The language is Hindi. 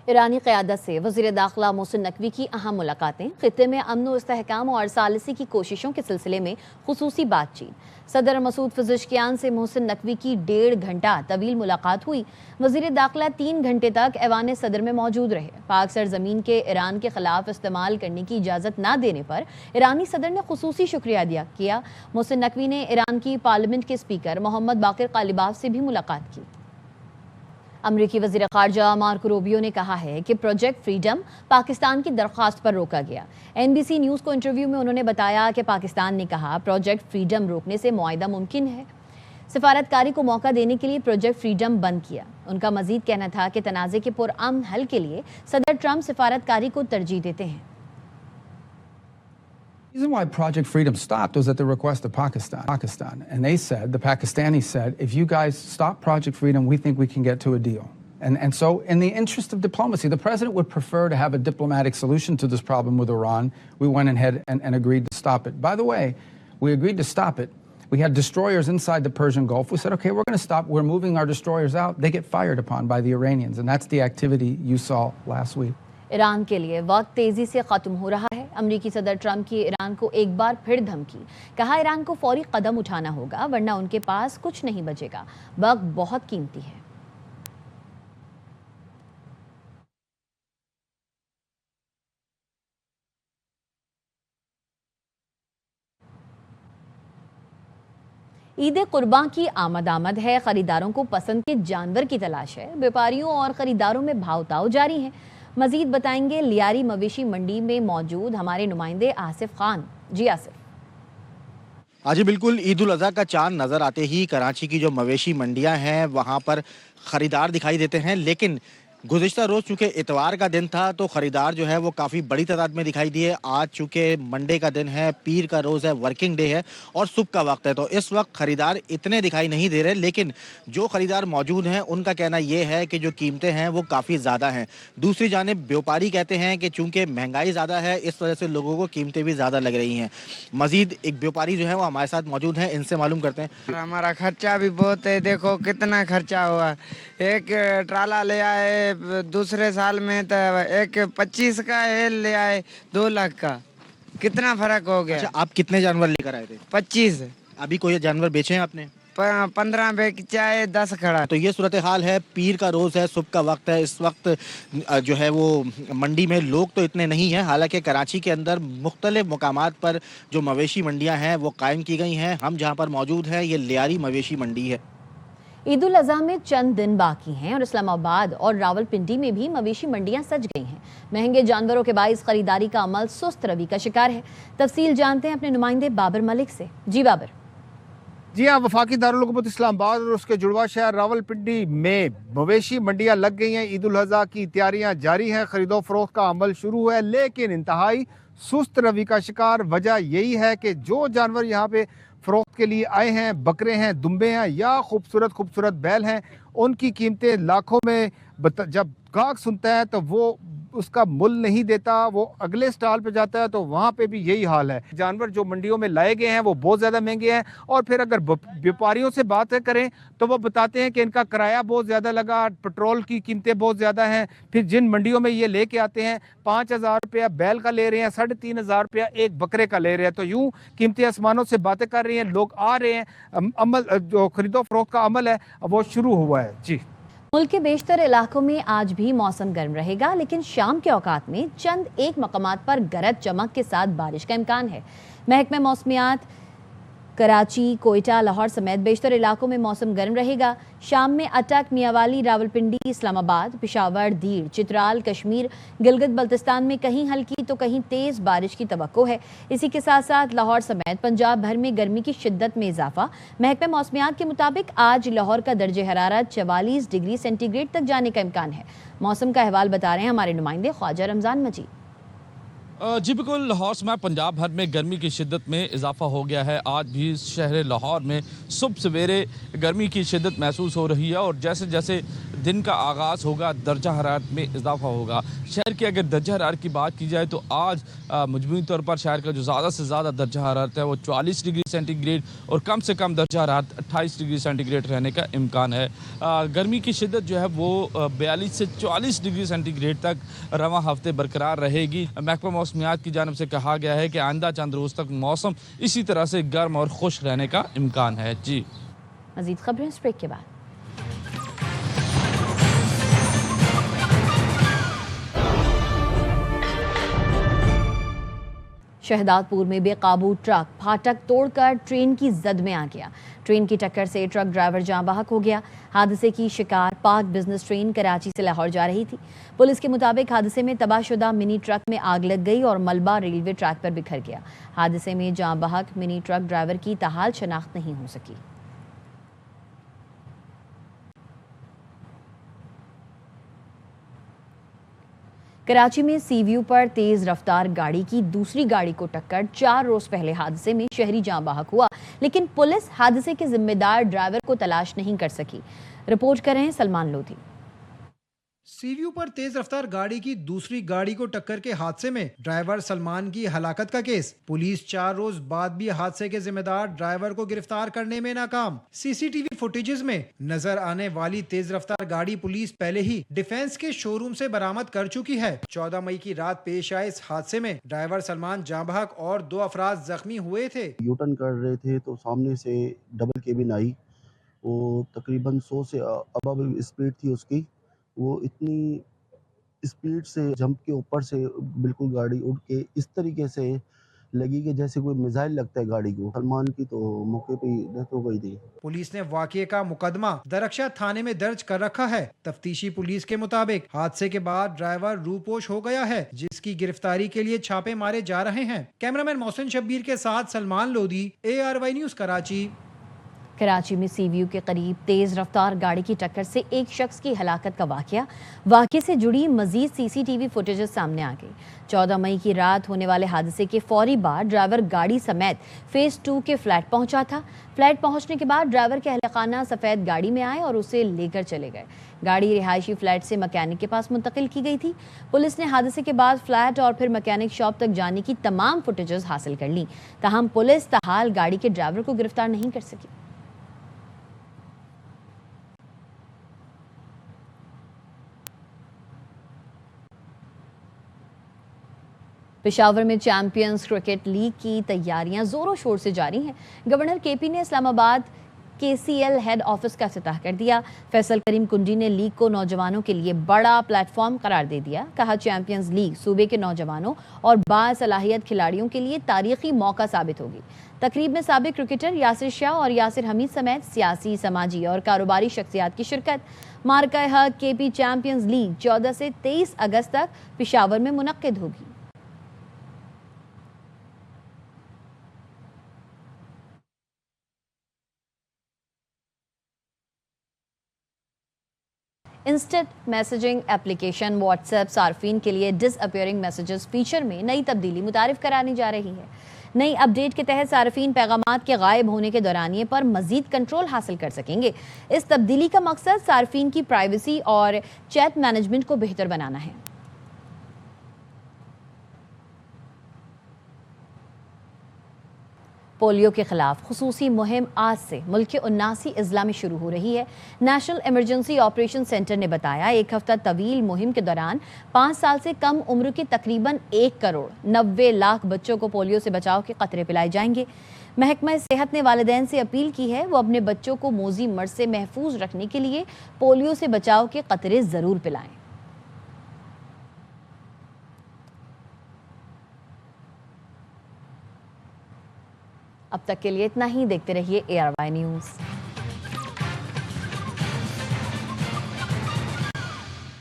ईरानी क़यादत से वज़ीर दाखिला मोहसिन नकवी की अहम मुलाकातें, ख़ित्ते में अमन व इस्तेहकाम और सालिसी की कोशिशों के सिलसिले में ख़ुसूसी बातचीत। सदर मसूद पज़ेश्कियान से मोहसिन नकवी की 1.5 घंटा तवील मुलाकात हुई। वज़ीर दाखिला 3 घंटे तक ऐवान सदर में मौजूद रहे। पाक सरजमीन के ईरान के खिलाफ इस्तेमाल करने की इजाज़त न देने पर ईरानी सदर ने ख़ुसूसी शुक्रिया अदा किया। मोहसिन नकवी ने ईरान की पार्लियामेंट के स्पीकर मोहम्मद बाकिर कालिबाफ से भी मुलाकात की। अमरीकी वज़ीर ख़ारजा मार्को रूबियो ने कहा है कि प्रोजेक्ट फ्रीडम पाकिस्तान की दरख्वास्त पर रोका गया। NBC न्यूज़ को इंटरव्यू में उन्होंने बताया कि पाकिस्तान ने कहा प्रोजेक्ट फ्रीडम रोकने से मुआहिदा मुमकिन है। सिफारतकारी को मौका देने के लिए प्रोजेक्ट फ्रीडम बंद किया। उनका मजीद कहना था कि तनाज़े के पुरअमन हल के लिए सदर ट्रंप सिफारतकारी को तरजीह देते हैं। The reason why Project Freedom stopped was at the request of Pakistan. And they said, the Pakistanis said, if you guys stop Project Freedom, we think we can get to a deal. And so in the interest of diplomacy, the president would prefer to have a diplomatic solution to this problem with Iran. We went ahead and agreed to stop it. By the way, we agreed to stop it. We had destroyers inside the Persian Gulf. We said, okay, we're going to stop. We're moving our destroyers out. They get fired upon by the Iranians. And that's the activity you saw last week. Iran के लिए वक्त तेजी से खत्म हो रहा है। अमरीकी सदर ट्रंप की ईरान को एक बार फिर धमकी। कहा ईरान को फौरी कदम उठाना होगा वरना उनके पास कुछ नहीं बचेगा। वक्त बहुत कीमती है। ईद कुर्बान की आमद है। खरीदारों को पसंद के जानवर की तलाश है। व्यापारियों और खरीदारों में भाव-ताव जारी है। मजीद बताएंगे लियारी मवेशी मंडी में मौजूद हमारे नुमाइंदे आसिफ खान। जी आसिफ। हाँ जी बिल्कुल, ईद उल अज़हा का चांद नज़र आते ही कराची की जो मवेशी मंडियां हैं वहाँ पर ख़रीदार दिखाई देते हैं। लेकिन गुज़िश्ता रोज़ चूँकि इतवार का दिन था तो ख़रीदार जो है वो काफ़ी बड़ी तादाद में दिखाई दिए। आज चूँकि मंडे का दिन है, पीर का रोज़ है, वर्किंग डे है और सुबह का वक्त है, तो इस वक्त ख़रीदार इतने दिखाई नहीं दे रहे। लेकिन जो ख़रीदार मौजूद हैं उनका कहना ये है कि जो कीमतें हैं वो काफ़ी ज़्यादा हैं। दूसरी जानिब व्यापारी कहते हैं कि चूँकि महंगाई ज़्यादा है इस वजह से लोगों को कीमतें भी ज़्यादा लग रही हैं। मज़ीद एक व्यापारी जो है वो हमारे साथ मौजूद हैं, इनसे मालूम करते हैं। हमारा खर्चा भी बहुत है, देखो कितना खर्चा हुआ। एक ट्राला ले आए दूसरे साल में तो एक 25 का है, ले आए 2 लाख का, कितना फर्क हो गया। अच्छा, आप कितने जानवर लेकर आए थे? 25। अभी कोई जानवर बेचे हैं आपने? 15 बेचा है, 10 खड़ा। तो ये सूरत हाल है, पीर का रोज़ है, सुबह का वक्त है। इस वक्त जो है वो मंडी में लोग तो इतने नहीं हैं। हालांकि कराची के अंदर मुख्तलिफ मुकामात पर जो मवेशी मंडियां हैं वो कायम की गई हैं। हम जहां पर मौजूद हैं ये लियारी मवेशी मंडी है। ईद उल अज़हा में चंद दिन बाकी हैं और इस्लामाबाद और रावलपिंडी में भी मवेशी मंडियां सज गई हैं। महंगे जानवरों के बाइस खरीदारी का अमल सुस्त रवि का शिकार है। तफसील जानते हैं अपने नुमाइंदे बाबर मलिक से। जी बाबर। जी हाँ, वफाकी दारुल हुकूमत इस्लामाबाद और उसके जुड़वा शहर रावलपिंडी में मवेशी मंडियां लग गई हैं। ईद उल अज़हा की तैयारियां जारी हैं, खरीदो फरोख्त का अमल शुरू है, लेकिन इंतहाई सुस्त रवि का शिकार। वजह यही है कि जो जानवर यहाँ पे फ़रोख्त के लिए आए हैं, बकरे हैं, दुम्बे हैं या खूबसूरत बैल हैं, उनकी कीमतें लाखों में। जब गाहक सुनता है तो वो उसका मुल नहीं देता, वो अगले स्टॉल पे जाता है तो वहाँ पे भी यही हाल है। जानवर जो मंडियों में लाए गए हैं वो बहुत ज़्यादा महंगे हैं और फिर अगर व्यापारियों से बात करें तो वो बताते हैं कि इनका किराया बहुत ज़्यादा लगा, पेट्रोल की कीमतें बहुत ज़्यादा हैं। फिर जिन मंडियों में ये लेके आते हैं 5,000 रुपया बैल का ले रहे हैं, 3,500 रुपया एक बकरे का ले रहे हैं। तो यूँ कीमतें आसमानों से बातें कर रही हैं, लोग आ रहे हैं। अमल जो खरीदो फरोख्त का अमल है वो शुरू हुआ है। जी, मुल्क के बेशतर इलाकों में आज भी मौसम गर्म रहेगा, लेकिन शाम के औकात में चंद एक मकामात पर गरज चमक के साथ बारिश का इम्कान है। महकमा मौसमियात कराची, कोयटा, लाहौर समेत बेशतर इलाकों में मौसम गर्म रहेगा। शाम में अटक, मियावाली, रावलपिंडी, इस्लामाबाद, पेशावर, दीर, चित्राल, कश्मीर, गिलगित बल्तिस्तान में कहीं हल्की तो कहीं तेज़ बारिश की तवक्को है। इसी के साथ साथ लाहौर समेत पंजाब भर में गर्मी की शिद्दत में इजाफा। महकमा मौसमियात के मुताबिक आज लाहौर का दर्जे हरारत 44 डिग्री सेंटीग्रेड तक जाने का इम्कान है। मौसम का अहवाल बता रहे हैं हमारे नुमाइंदे ख्वाजा रमज़ान मजीद। जी बिल्कुल, लाहौर समेत पंजाब भर में गर्मी की शिद्दत में इजाफा हो गया है। आज भी शहर लाहौर में सुबह सवेरे गर्मी की शिद्दत महसूस हो रही है और जैसे जैसे दिन का आगाज़ होगा दर्जा हरारत में इजाफा होगा। शहर की अगर दर्जा हरारत की बात की जाए तो आज मजमूई तौर पर शहर का जो ज़्यादा से ज़्यादा दर्जा हरारत है वो 44 डिग्री सेंटीग्रेड और कम से कम दर्जा हरारत 28 डिग्री सेंटीग्रेड रहने का इम्कान है। गर्मी की शिद्दत जो है वो 42 से 44 डिग्री सेंटीग्रेड तक रवां हफ्ते बरकरार रहेगी। महकमा मौसमियात की जानब से कहा गया है कि आइंदा चंद रोज़ तक मौसम इसी तरह से गर्म और खुश रहने का इम्कान है। जी, मज़ीद खबरें इस ब्रेक के बाद। शहदादपुर में बेकाबू ट्रक फाटक तोड़कर ट्रेन की जद में आ गया। ट्रेन की टक्कर से ट्रक ड्राइवर जाँ बहक हो गया। हादसे की शिकार पाक बिजनेस ट्रेन कराची से लाहौर जा रही थी। पुलिस के मुताबिक हादसे में तबाहशुदा मिनी ट्रक में आग लग गई और मलबा रेलवे ट्रैक पर बिखर गया। हादसे में जाँ बहक मिनी ट्रक ड्राइवर की ताहाल शनाख्त नहीं हो सकी। कराची में सीव्यू पर तेज रफ्तार गाड़ी की दूसरी गाड़ी को टक्कर 4 रोज पहले हादसे में शहरी जाँ बहक हुआ, लेकिन पुलिस हादसे के जिम्मेदार ड्राइवर को तलाश नहीं कर सकी। रिपोर्ट कर रहे हैं सलमान लोधी। सीव्यू पर तेज रफ्तार गाड़ी की दूसरी गाड़ी को टक्कर के हादसे में ड्राइवर सलमान की हलाकत का केस। पुलिस 4 रोज बाद भी हादसे के जिम्मेदार ड्राइवर को गिरफ्तार करने में नाकाम। सीसीटीवी फुटेजेस में नजर आने वाली तेज रफ्तार गाड़ी पुलिस पहले ही डिफेंस के शोरूम से बरामद कर चुकी है। 14 मई की रात पेश आए इस हादसे में ड्राइवर सलमान जाँ बहक और 2 अफराद जख्मी हुए थे। यूटर्न कर रहे थे तो सामने से डबल केबिन आई, वो तकरीबन 100 से अबव स्पीड थी उसकी। वो इतनी स्पीड से जंप के ऊपर से बिल्कुल गाड़ी उड़ के इस तरीके से लगी कि जैसे कोई मिसाइल लगता है गाड़ी को। सलमान की तो मौके पे ही डेथ हो गई थी। पुलिस ने वाकये का मुकदमा दरख्शा थाने में दर्ज कर रखा है। तफ्तीशी पुलिस के मुताबिक हादसे के बाद ड्राइवर रूपोश हो गया है, जिसकी गिरफ्तारी के लिए छापे मारे जा रहे हैं। कैमरामैन मोहसिन शब्बीर के साथ सलमान लोधी, ARY न्यूज़ कराची। कराची में सीव्यू के करीब तेज रफ्तार गाड़ी की टक्कर से एक शख्स की हलाकत का वाक़या से जुड़ी मजीद सीसीटीवी फुटेजेस सामने आ गई। 14 मई की रात होने वाले हादसे के फौरी बाद ड्राइवर गाड़ी समेत फेज 2 के फ्लैट पहुंचा था। फ्लैट पहुंचने के बाद ड्राइवर के अहलखाना सफ़ेद गाड़ी में आए और उसे लेकर चले गए। गाड़ी रिहायशी फ्लैट से मैकेनिक के पास मुंतकिल की गई थी। पुलिस ने हादसे के बाद फ्लैट और फिर मैकेनिक शॉप तक जाने की तमाम फुटेजेस हासिल कर ली। ताहम पुलिस ताहाल गाड़ी के ड्राइवर को गिरफ्तार नहीं कर सकी। पेशावर में चैंपियंस क्रिकेट लीग की तैयारियां जोरों शोर से जारी हैं। गवर्नर केपी ने इस्लामाबाद KCL हेड ऑफिस का इफ्तिताह कर दिया। फैसल करीम कुंडी ने लीग को नौजवानों के लिए बड़ा प्लेटफॉर्म करार दे दिया। कहा, चैंपियंस लीग सूबे के नौजवानों और बासलाहियत खिलाड़ियों के लिए तारीखी मौका साबित होगी। तकरीब में साबिक क्रिकेटर यासिर शाह और यासिर हमीद समेत सियासी, समाजी और कारोबारी शख्सियात की शिरकत। मार्का हक KP चैंपियंस लीग 14 से 23 अगस्त तक पेशावर में मुनक्किद होगी। इंस्टेंट मैसेजिंग एप्लीकेशन व्हाट्सएप सार्फिन के लिए डिसअपियरिंग मैसेजेस फीचर में नई तब्दीली मुतारिफ करानी जा रही है। नई अपडेट के तहत सार्फिन पैगामात के गायब होने के दौरानिए पर मजीद कंट्रोल हासिल कर सकेंगे। इस तब्दीली का मकसद सार्फिन की प्राइवेसी और चैट मैनेजमेंट को बेहतर बनाना है। पोलियो के खिलाफ खुसूसी मुहिम आज से मुल्क के 79 अजला में शुरू हो रही है। नेशनल इमरजेंसी ऑपरेशन सेंटर ने बताया, एक हफ्ता तवील मुहिम के दौरान 5 साल से कम उम्र के तकरीबन 1 करोड़ 90 लाख बच्चों को पोलियो से बचाव के कतरे पिलाए जाएंगे। महकमा सेहत ने वालिदैन से अपील की है वो अपने बच्चों को मोजी मर्ज से महफूज रखने के लिए पोलियो से बचाव के कतरे जरूर पिलाएं। अब तक के लिए इतना ही। देखते रहिए ARY न्यूज़।